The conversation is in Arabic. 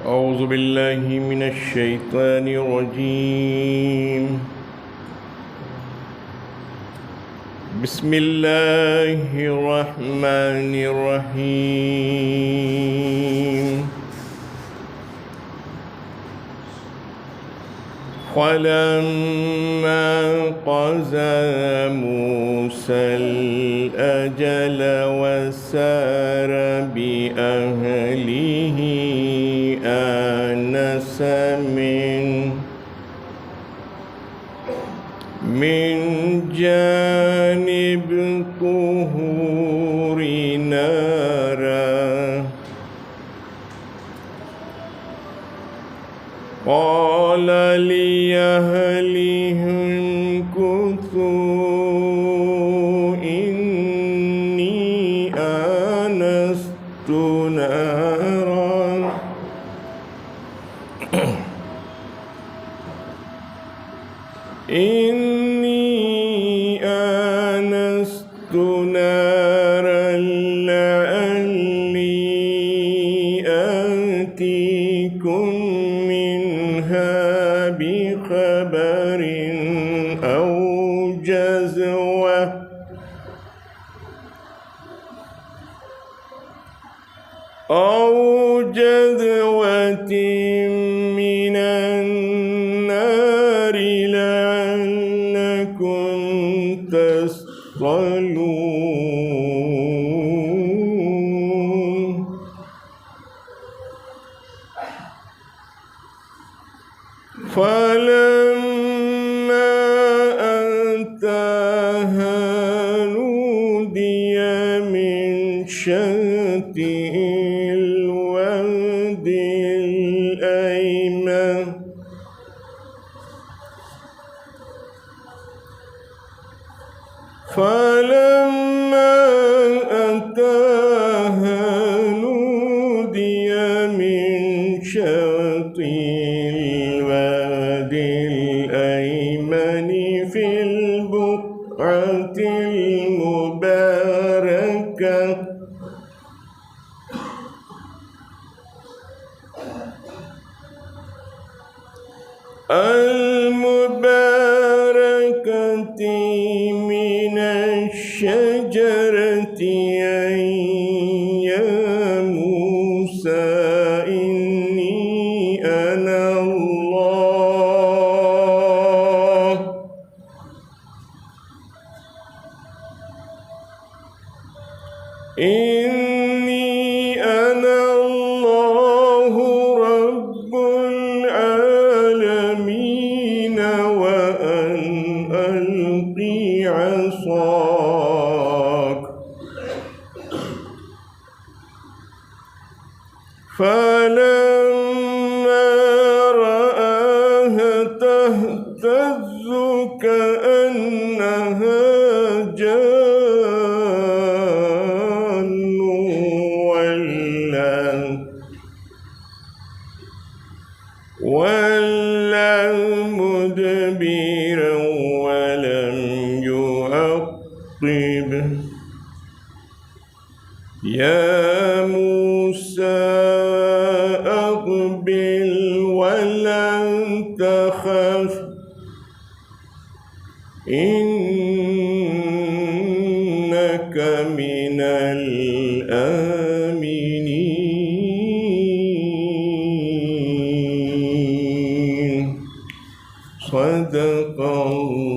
أعوذ بالله من الشيطان الرجيم. بسم الله الرحمن الرحيم. فلما قضى موسى الأجل وسار بأهله آنس من جانب الطور نارا قال لأهلهم كثوا إني آنست نارا لعلي آتيكم منها بخبر أو جذوة من النار لعلكم تصطلون. فلما أتاها نودي من شاطئ الوادي الأيمن في البقعة المباركة من الشجرة يا موسى إني أنا الله رب العالمين وأن ألقي عصاك. فلما رآها تهتز كأنها جان ولا مدبرا ولم يعقب. يا موسى أقبل ولن تخف إنك من الآمنين. صدق الله.